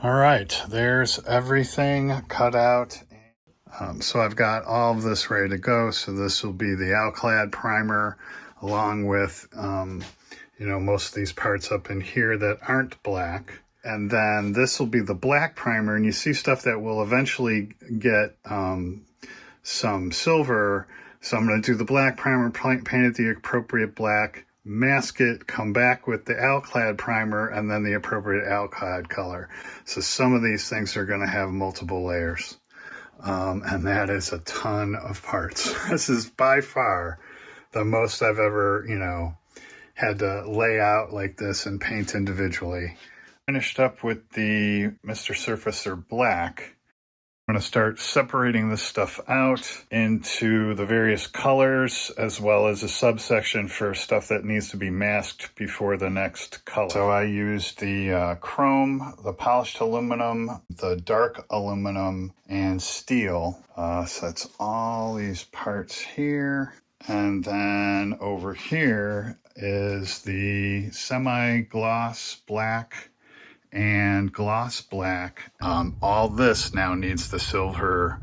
All right, there's everything cut out. So I've got all of this ready to go. So this will be the Alclad primer along with, most of these parts up in here that aren't black. And then this will be the black primer, and you see stuff that will eventually get some silver. So I'm going to do the black primer, paint it the appropriate black, mask it, come back with the Alclad primer, and then the appropriate Alclad color. So some of these things are going to have multiple layers. And that is a ton of parts. This is by far the most I've ever, had to lay out like this and paint individually. Finished up with the Mr. Surfacer Black. I'm going to start separating this stuff out into the various colors, as well as a subsection for stuff that needs to be masked before the next color. So I used the chrome, the polished aluminum, the dark aluminum, and steel. So that's all these parts here. And then over here is the semi-gloss black and gloss black. All this now needs the silver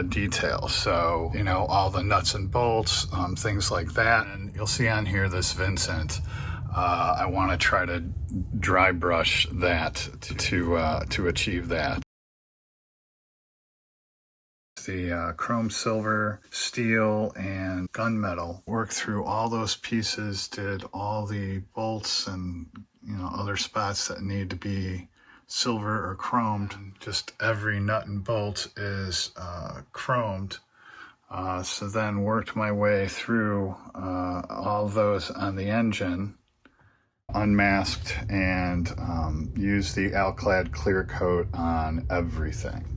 detail. So, all the nuts and bolts, things like that. And you'll see on here this Vincent. I want to try to dry brush that to achieve that. The chrome, silver, steel, and gunmetal. Worked through all those pieces, did all the bolts and other spots that need to be silver or chromed. Just every nut and bolt is chromed. So then worked my way through all those on the engine, unmasked, and used the Alclad clear coat on everything.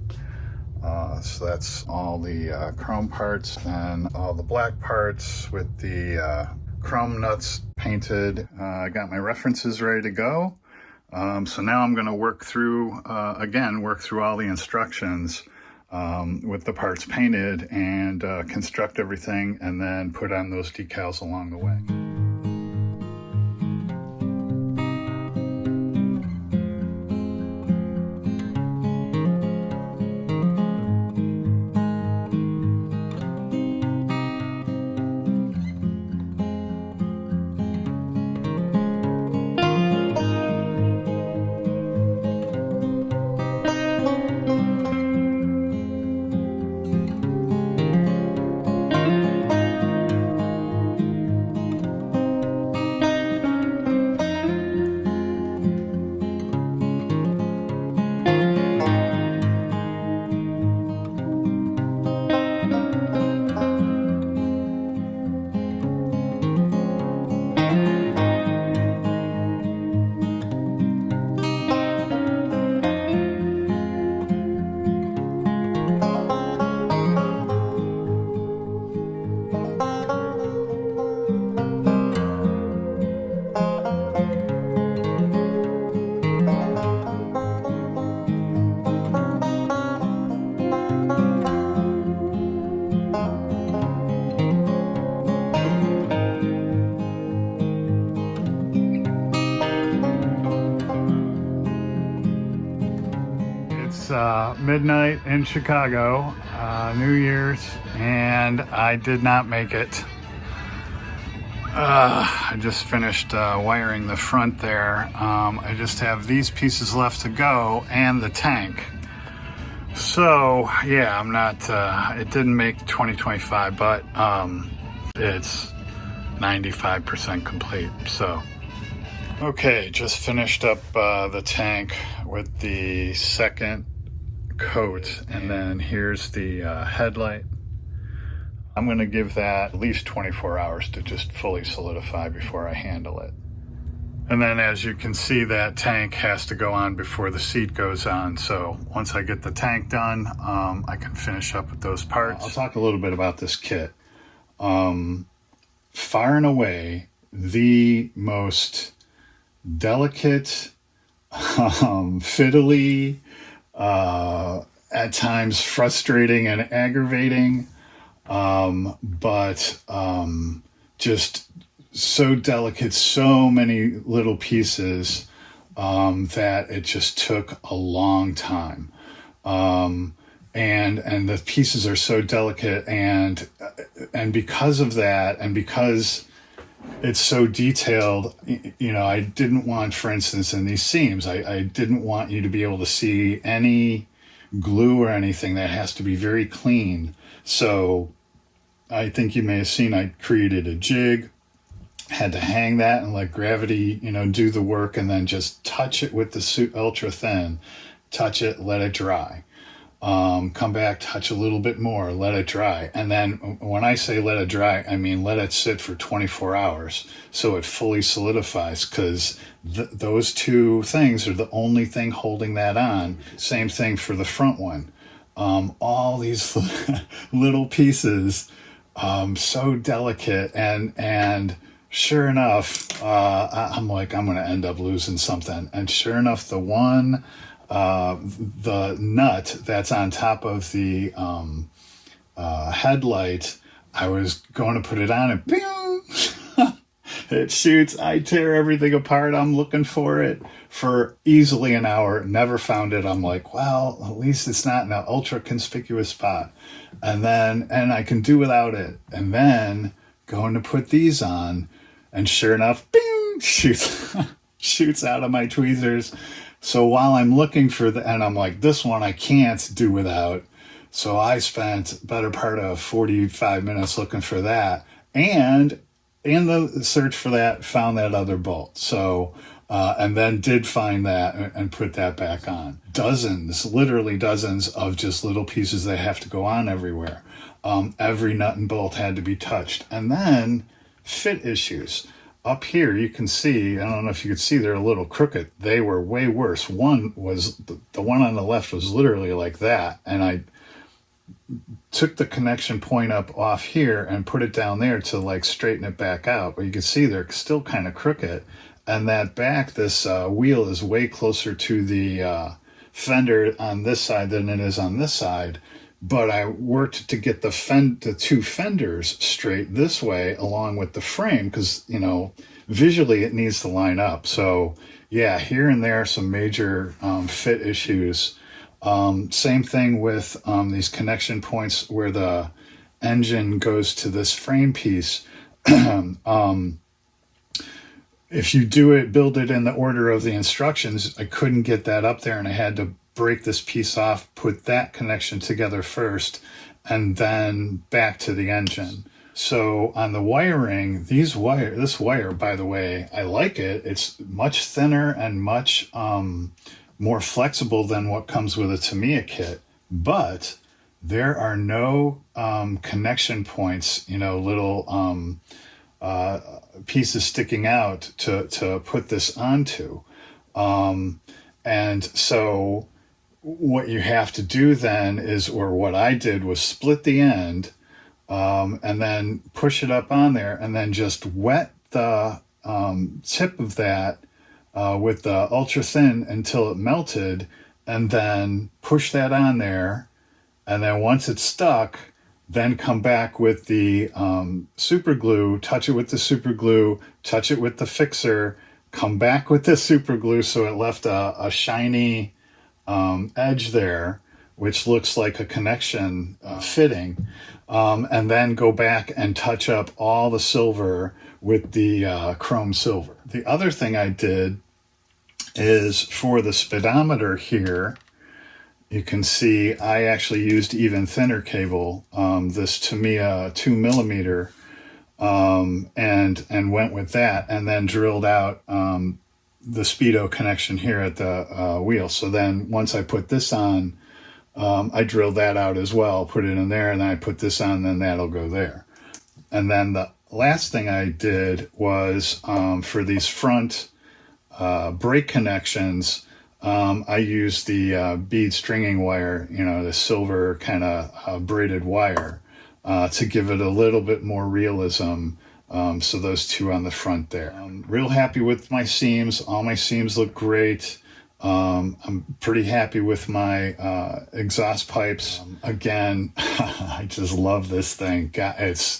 So that's all the chrome parts and all the black parts with the chrome nuts painted. I got my references ready to go. So now I'm going to work through all the instructions with the parts painted and construct everything and then put on those decals along the way. Midnight in Chicago, New Year's, and I did not make it. I just finished wiring the front there. I just have these pieces left to go and the tank. So yeah, I'm not, it didn't make 2025, but it's 95% complete. So okay, just finished up the tank with the second coat, and then here's the headlight. I'm going to give that at least 24 hours to just fully solidify before I handle it. And then as you can see, that tank has to go on before the seat goes on. So once I get the tank done, I can finish up with those parts. I'll talk a little bit about this kit. Far and away, the most delicate, fiddly, at times frustrating and aggravating, but just so delicate, so many little pieces that it just took a long time. And the pieces are so delicate, and because of that, and because it's so detailed, I didn't want, for instance, in these seams, I didn't want you to be able to see any glue or anything. That has to be very clean. So I think you may have seen I created a jig, had to hang that and let gravity, do the work, and then just touch it with the ultra thin, touch it, let it dry. Come back, touch a little bit more, let it dry. And then when I say let it dry, I mean let it sit for 24 hours so it fully solidifies, because those two things are the only thing holding that on. Same thing for the front one. All these little pieces, so delicate, and sure enough, I'm like, I'm going to end up losing something. And sure enough, the nut that's on top of the headlight, I was going to put it on, and bing, it shoots. I tear everything apart. I'm looking for it for easily an hour. Never found it. I'm like, well, at least it's not in an ultra conspicuous spot. And I can do without it. And then going to put these on, and sure enough, bing, shoots out of my tweezers. So while I'm looking for and I'm like, this one I can't do without. So I spent better part of 45 minutes looking for that. And in the search for that, found that other bolt. So, and then did find that and put that back on. Literally dozens of just little pieces that have to go on everywhere. Every nut and bolt had to be touched. And then fit issues. Up here, you can see, I don't know if you could see, they're a little crooked. They were way worse. One was, the one on the left was literally like that. And I took the connection point up off here and put it down there to like straighten it back out. But you can see they're still kind of crooked. And that back, this wheel is way closer to the fender on this side than it is on this side. But I worked to get the two fenders straight this way along with the frame, because, visually it needs to line up. So yeah, here and there, some major fit issues. Same thing with these connection points where the engine goes to this frame piece. If you build it in the order of the instructions, I couldn't get that up there, and I had to break this piece off, put that connection together first, and then back to the engine. So on the wiring, this wire, by the way, I like it. It's much thinner and much more flexible than what comes with a Tamiya kit, but there are no connection points, little pieces sticking out to put this onto. And so what you have to do then is, or what I did was split the end, and then push it up on there, and then just wet the tip of that with the ultra thin until it melted, and then push that on there. And then once it's stuck, then come back with the super glue, touch it with the super glue, touch it with the fixer, come back with the super glue so it left a shiny edge there, which looks like a connection fitting, and then go back and touch up all the silver with the chrome silver. The other thing I did is for the speedometer here, you can see I actually used even thinner cable, this Tamiya 2mm, and went with that, and then drilled out the speedo connection here at the wheel. So then once I put this on, I drilled that out as well, put it in there, and then I put this on, then that'll go there. And then the last thing I did was for these front brake connections, I used the bead stringing wire, the silver kind of braided wire, to give it a little bit more realism. So those two on the front there. I'm real happy with my seams. All my seams look great. I'm pretty happy with my exhaust pipes. Again, I just love this thing. It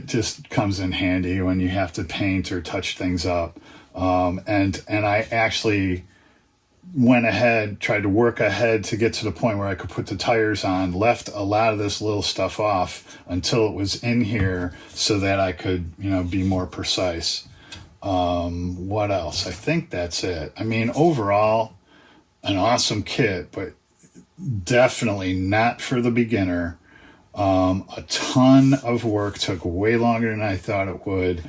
just comes in handy when you have to paint or touch things up. And I actually went ahead, tried to work ahead to get to the point where I could put the tires on, left a lot of this little stuff off until it was in here so that I could, be more precise. What else? I think that's it. I mean, overall, an awesome kit, but definitely not for the beginner. A ton of work, took way longer than I thought it would,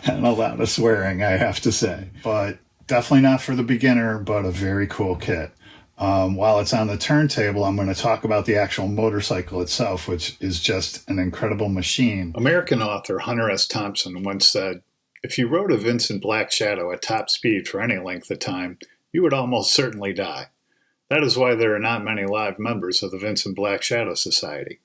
and a lot of swearing, I have to say. But definitely not for the beginner, but a very cool kit. While it's on the turntable, I'm going to talk about the actual motorcycle itself, which is just an incredible machine. American author Hunter S. Thompson once said, "If you rode a Vincent Black Shadow at top speed for any length of time, you would almost certainly die. That is why there are not many live members of the Vincent Black Shadow Society."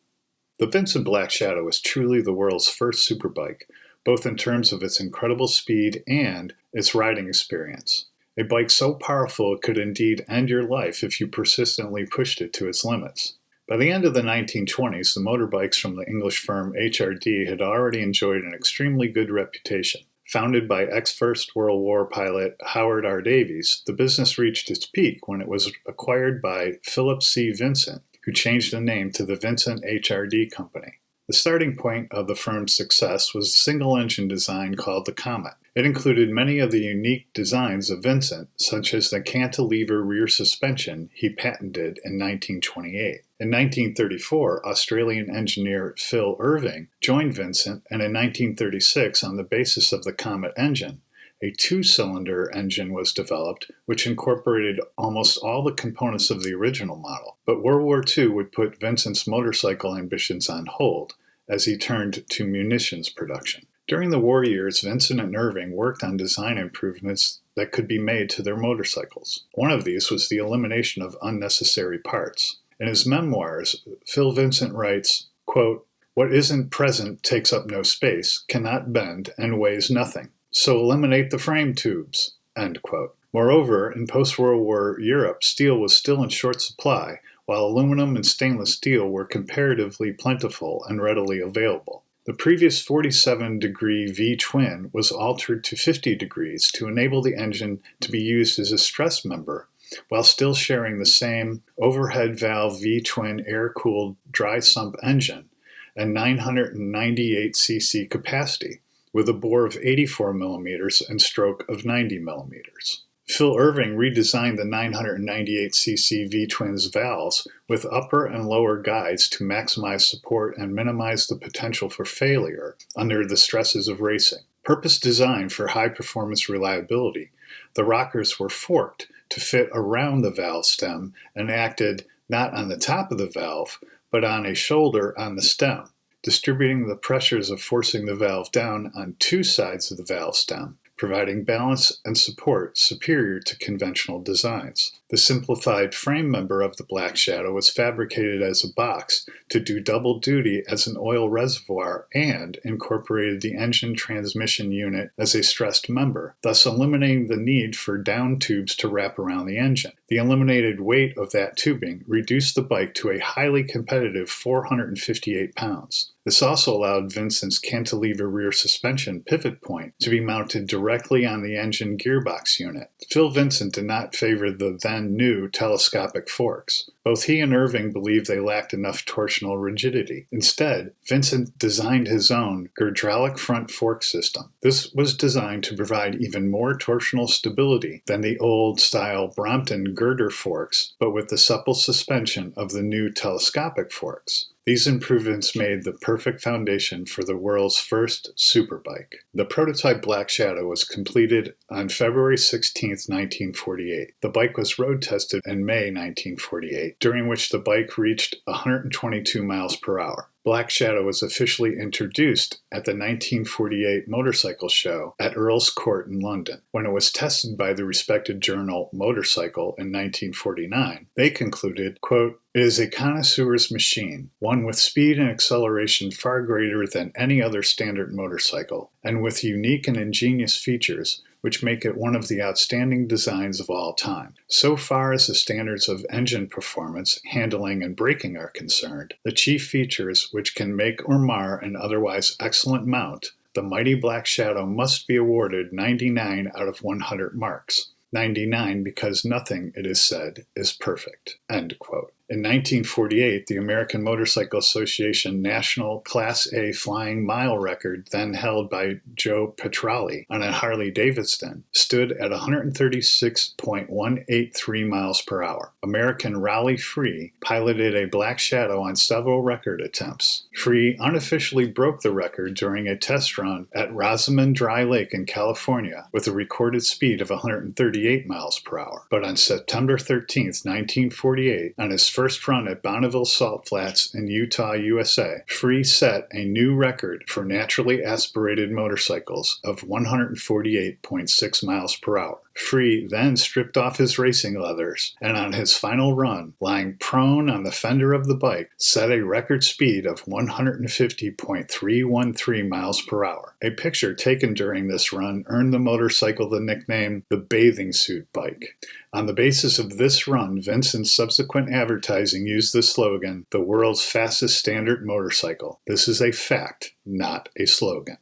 The Vincent Black Shadow is truly the world's first superbike, both in terms of its incredible speed and its riding experience. A bike so powerful it could indeed end your life if you persistently pushed it to its limits. By the end of the 1920s, the motorbikes from the English firm HRD had already enjoyed an extremely good reputation. Founded by ex-First World War pilot Howard R. Davies, the business reached its peak when it was acquired by Philip C. Vincent, who changed the name to the Vincent HRD Company. The starting point of the firm's success was a single-engine design called the Comet. It included many of the unique designs of Vincent, such as the cantilever rear suspension he patented in 1928. In 1934, Australian engineer Phil Irving joined Vincent, and in 1936, on the basis of the Comet engine, a two-cylinder engine was developed, which incorporated almost all the components of the original model. But World War II would put Vincent's motorcycle ambitions on hold as he turned to munitions production. During the war years, Vincent and Irving worked on design improvements that could be made to their motorcycles. One of these was the elimination of unnecessary parts. In his memoirs, Phil Vincent writes, quote, "What isn't present takes up no space, cannot bend, and weighs nothing. So eliminate the frame tubes," end quote. Moreover, in post-World War Europe, steel was still in short supply, while aluminum and stainless steel were comparatively plentiful and readily available. The previous 47-degree V-twin was altered to 50 degrees to enable the engine to be used as a stress member, while still sharing the same overhead valve V-twin air-cooled dry sump engine and 998 cc capacity, with a bore of 84 millimeters and stroke of 90 millimeters. Phil Irving redesigned the 998 cc V-twins valves with upper and lower guides to maximize support and minimize the potential for failure under the stresses of racing. Purpose designed for high-performance reliability, the rockers were forked to fit around the valve stem and acted not on the top of the valve, but on a shoulder on the stem, distributing the pressures of forcing the valve down on two sides of the valve stem, providing balance and support superior to conventional designs. The simplified frame member of the Black Shadow was fabricated as a box to do double duty as an oil reservoir and incorporated the engine transmission unit as a stressed member, thus eliminating the need for down tubes to wrap around the engine. The eliminated weight of that tubing reduced the bike to a highly competitive 458 pounds. This also allowed Vincent's cantilever rear suspension pivot point to be mounted directly on the engine gearbox unit. Phil Vincent did not favor the then new telescopic forks. Both he and Irving believed they lacked enough torsional rigidity. Instead, Vincent designed his own hydraulic front fork system. This was designed to provide even more torsional stability than the old-style Brompton girder forks, but with the supple suspension of the new telescopic forks. These improvements made the perfect foundation for the world's first superbike. The prototype Black Shadow was completed on February 16, 1948. The bike was road tested in May 1948, during which the bike reached 122 miles per hour. Black Shadow was officially introduced at the 1948 motorcycle show at Earl's Court in London. When it was tested by the respected journal Motorcycle in 1949, they concluded, quote, "It is a connoisseur's machine, one with speed and acceleration far greater than any other standard motorcycle, and with unique and ingenious features which make it one of the outstanding designs of all time. So far as the standards of engine performance, handling, and braking are concerned, the chief features which can make or mar an otherwise excellent mount, the mighty Black Shadow must be awarded 99 out of 100 marks. 99 because nothing, it is said, is perfect. End quote. In 1948, the American Motorcycle Association National Class A flying mile record, then held by Joe Petrali on a Harley-Davidson, stood at 136.183 miles per hour. American Raleigh Free piloted a Black Shadow on several record attempts. Free unofficially broke the record during a test run at Rosamond Dry Lake in California with a recorded speed of 138 miles per hour. But on September 13, 1948, on his first run at Bonneville Salt Flats in Utah, USA, Free set a new record for naturally aspirated motorcycles of 148.6 miles per hour. Free then stripped off his racing leathers and on his final run, lying prone on the fender of the bike, set a record speed of 150.313 miles per hour. A picture taken during this run earned the motorcycle the nickname the bathing suit bike. On the basis of this run, Vincent's subsequent advertising used the slogan, "The world's fastest standard motorcycle." This is a fact, not a slogan.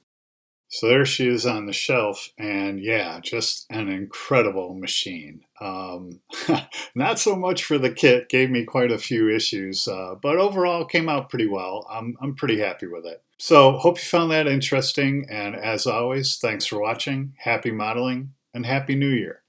So there she is on the shelf, and yeah, just an incredible machine. Not so much for the kit, gave me quite a few issues, but overall came out pretty well. I'm pretty happy with it. So hope you found that interesting, and as always, thanks for watching, happy modeling, and Happy New Year.